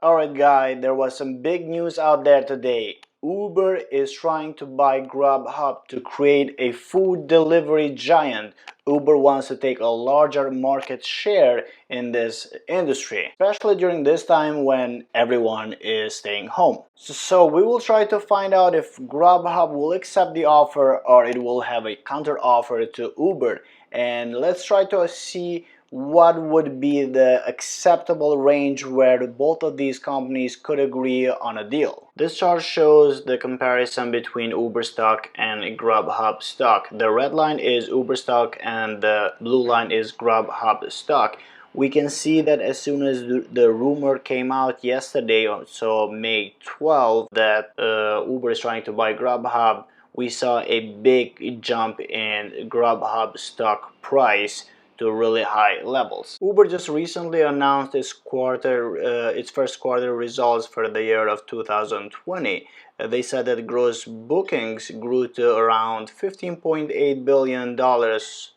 Alright guys, there was some big news out there today. Uber is trying to buy Grubhub to create a food delivery giant. Uber wants to take a larger market share in this industry, especially during this time when everyone is staying home. So we will try to find out if Grubhub will accept the offer or it will have a counter offer to Uber. And let's try to see what would be the acceptable range where both of these companies could agree on a deal. This chart shows the comparison between Uber stock and Grubhub stock. The red line is Uber stock and the blue line is Grubhub stock. We can see that as soon as the rumor came out yesterday, so May 12th, that Uber is trying to buy Grubhub, we saw a big jump in Grubhub stock price to really high levels. Uber just recently announced its first quarter results for the year of 2020. They said that gross bookings grew to around $15.8 billion,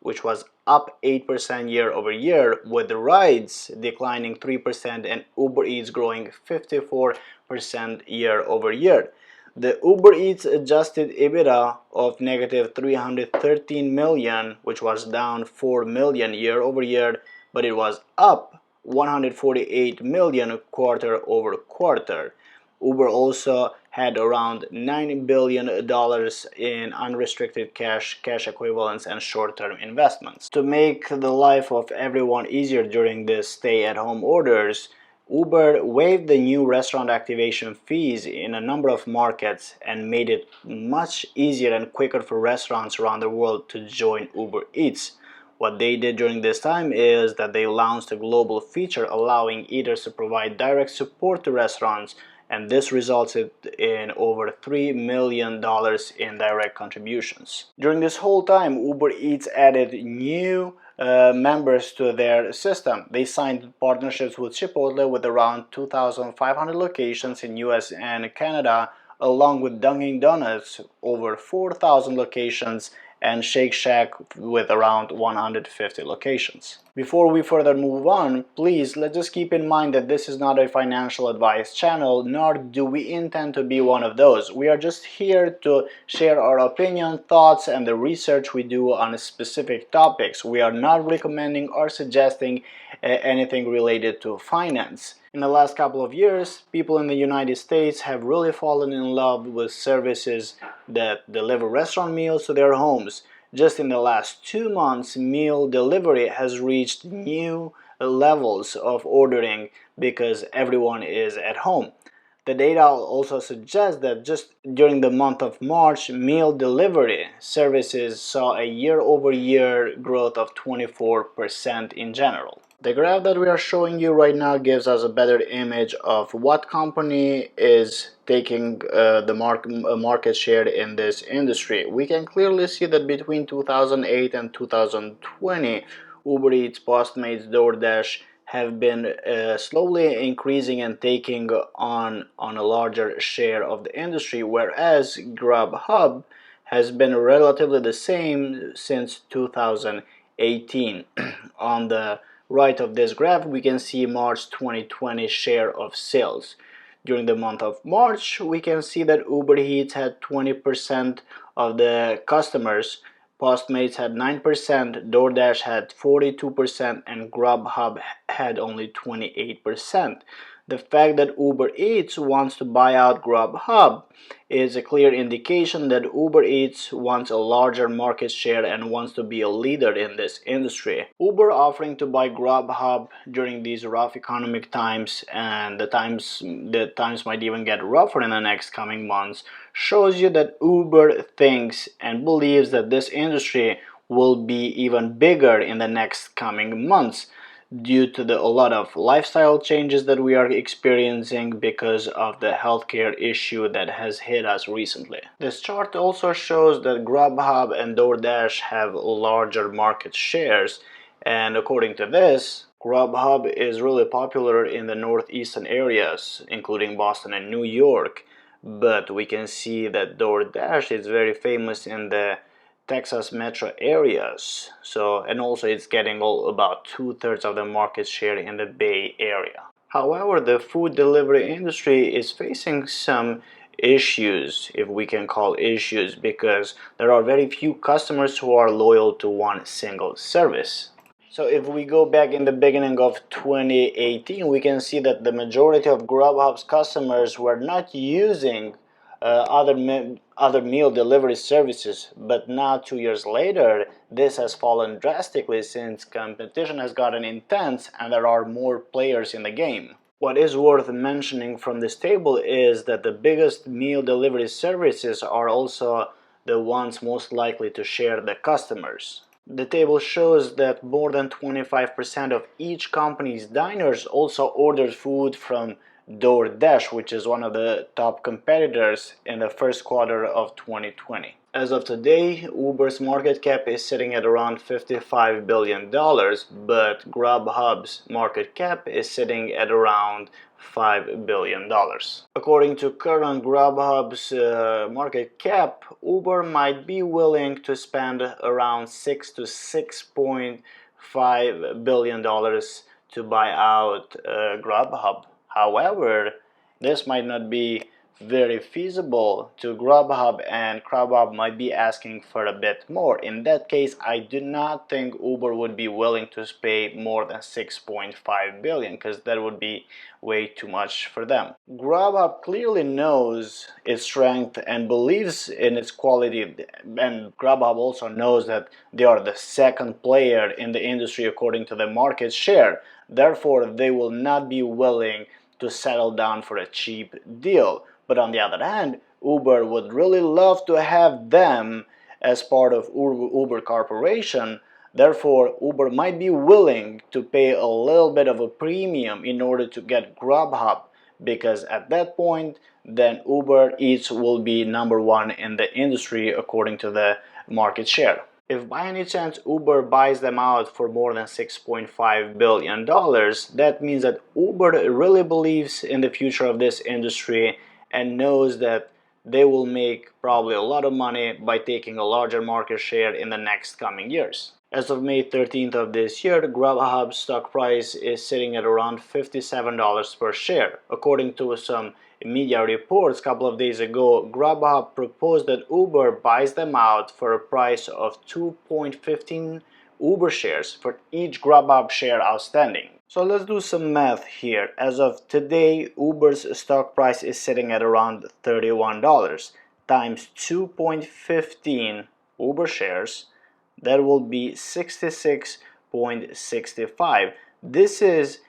which was up 8% year over year, with rides declining 3% and Uber Eats growing 54% year over year. The Uber Eats adjusted EBITDA of negative 313 million, which was down 4 million year over year, but it was up 148 million quarter over quarter. Uber also had around $9 billion in unrestricted cash equivalents, and short-term investments. To make the life of everyone easier during this stay-at-home orders, Uber waived the new restaurant activation fees in a number of markets and made it much easier and quicker for restaurants around the world to join Uber Eats. What they did during this time is that they launched a global feature allowing eaters to provide direct support to restaurants, and this resulted in over $3 million in direct contributions. During this whole time, Uber Eats added new members to their system. They signed partnerships with Chipotle with around 2,500 locations in US and Canada, along with Dunkin' Donuts over 4,000 locations and Shake Shack with around 150 locations. Before we further move on, please let's just keep in mind that this is not a financial advice channel, nor do we intend to be one of those. We are just here to share our opinion, thoughts, and the research we do on specific topics. We are not recommending or suggesting anything related to finance. In the last couple of years, people in the United States have really fallen in love with services that deliver restaurant meals to their homes. Just in the last 2 months, meal delivery has reached new levels of ordering because everyone is at home. The data also suggests that just during the month of March, meal delivery services saw a year-over-year growth of 24% in general. The graph that we are showing you right now gives us a better image of what company is taking the market share in this industry. We can clearly see that between 2008 and 2020, Uber Eats, Postmates, DoorDash have been slowly increasing and taking on a larger share of the industry, whereas Grubhub has been relatively the same since 2018. On the right of this graph, we can see March 2020 share of sales. During the month of March, we can see that Uber Eats had 20% of the customers, Postmates had 9%, DoorDash had 42%, and Grubhub had only 28%. The fact that Uber Eats wants to buy out Grubhub is a clear indication that Uber Eats wants a larger market share and wants to be a leader in this industry. Uber offering to buy Grubhub during these rough economic times, and the times might even get rougher in the next coming months, shows you that Uber thinks and believes that this industry will be even bigger in the next coming months, due to a lot of lifestyle changes that we are experiencing because of the healthcare issue that has hit us recently. This chart also shows that Grubhub and DoorDash have larger market shares, and according to this, Grubhub is really popular in the northeastern areas, including Boston and New York, but we can see that DoorDash is very famous in the Texas metro areas, and also it's getting about 2/3 of the market share in the Bay Area. However, the food delivery industry is facing some issues, if we can call issues, because there are very few customers who are loyal to one single service. So if we go back in the beginning of 2018, we can see that the majority of Grubhub's customers were not using other meal delivery services, but now 2 years later, this has fallen drastically since competition has gotten intense and there are more players in the game. What is worth mentioning from this table is that the biggest meal delivery services are also the ones most likely to share the customers. The table shows that more than 25% of each company's diners also ordered food from DoorDash, which is one of the top competitors in the first quarter of 2020. As of today, Uber's market cap is sitting at around $55 billion, but Grubhub's market cap is sitting at around $5 billion. According to current Grubhub's market cap, Uber might be willing to spend around $6 to $6.5 billion to buy out Grubhub. However, this might not be very feasible to Grubhub, and Grubhub might be asking for a bit more. In that case, I do not think Uber would be willing to pay more than 6.5 billion, because that would be way too much for them. Grubhub clearly knows its strength and believes in its quality, and Grubhub also knows that they are the second player in the industry according to the market share. Therefore, they will not be willing to settle down for a cheap deal. But on the other hand, Uber would really love to have them as part of Uber Corporation. Therefore, Uber might be willing to pay a little bit of a premium in order to get Grubhub, because at that point, then Uber Eats will be number one in the industry according to the market share. If by any chance Uber buys them out for more than $6.5 billion, that means that Uber really believes in the future of this industry and knows that they will make probably a lot of money by taking a larger market share in the next coming years. As of May 13th of this year, Grubhub's stock price is sitting at around $57 per share. According to some media reports a couple of days ago, Grubhub proposed that Uber buys them out for a price of 2.15 Uber shares for each Grubhub share outstanding. So let's do some math here. As of today, Uber's stock price is sitting at around $31 times 2.15 Uber shares. That will be 66.65. This is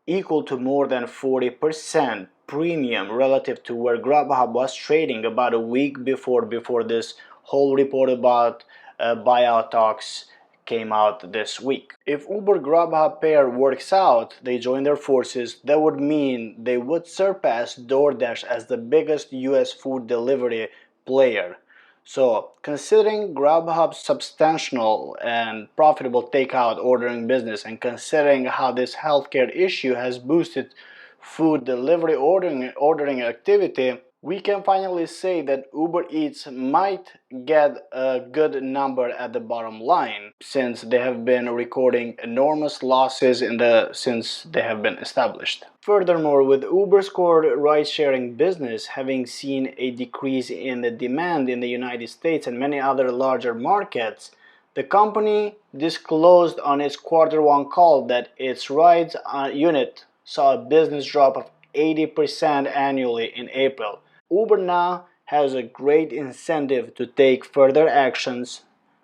equal to more than 40% premium relative to where Grubhub was trading about a week before this whole report about buyout talks came out this week. If Uber Grubhub pair works out, they join their forces, that would mean they would surpass DoorDash as the biggest US food delivery player. So, considering Grubhub's substantial and profitable takeout ordering business, and considering how this healthcare issue has boosted food delivery ordering activity, we can finally say that Uber Eats might get a good number at the bottom line, since they have been recording enormous losses since they have been established. Furthermore, with Uber's core ride-sharing business having seen a decrease in the demand in the United States and many other larger markets, the company disclosed on its Q1 call that its rides unit saw a business drop of 80% annually in April. Uber now has a great incentive to take further actions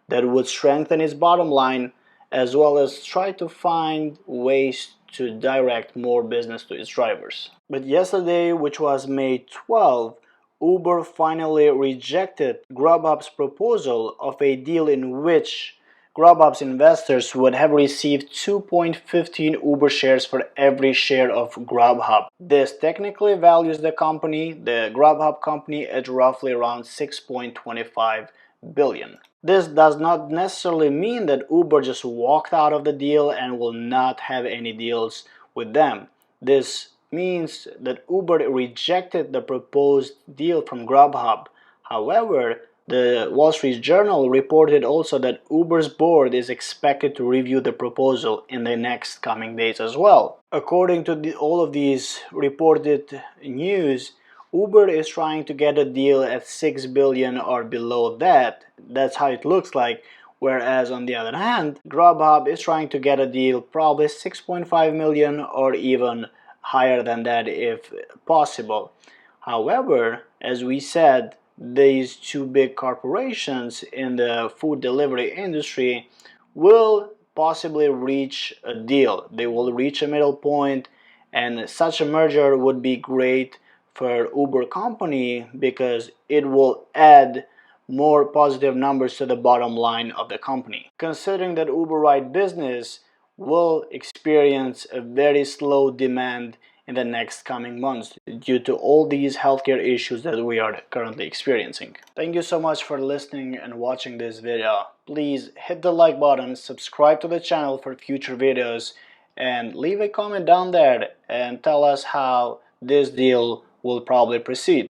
that would strengthen its bottom line, as well as try to find ways to direct more business to its drivers. But yesterday, which was May 12, Uber finally rejected Grubhub's proposal of a deal in which Grubhub's investors would have received 2.15 Uber shares for every share of Grubhub. This technically values the Grubhub company, at roughly around 6.25 billion. This does not necessarily mean that Uber just walked out of the deal and will not have any deals with them. This means that Uber rejected the proposed deal from Grubhub. However, The Wall Street Journal reported also that Uber's board is expected to review the proposal in the next coming days as well. According to all of these reported news, Uber is trying to get a deal at 6 billion or below that. That's how it looks like. Whereas on the other hand, Grubhub is trying to get a deal probably 6.5 million or even higher than that if possible. However, as we said, these two big corporations in the food delivery industry will possibly reach a deal. They will reach a middle point, and such a merger would be great for Uber company because it will add more positive numbers to the bottom line of the company. Considering that Uber ride business will experience a very slow demand in the next coming months due to all these healthcare issues that we are currently experiencing. Thank you so much for listening and watching this video. Please hit the like button, subscribe to the channel for future videos, and leave a comment down there and tell us how this deal will probably proceed.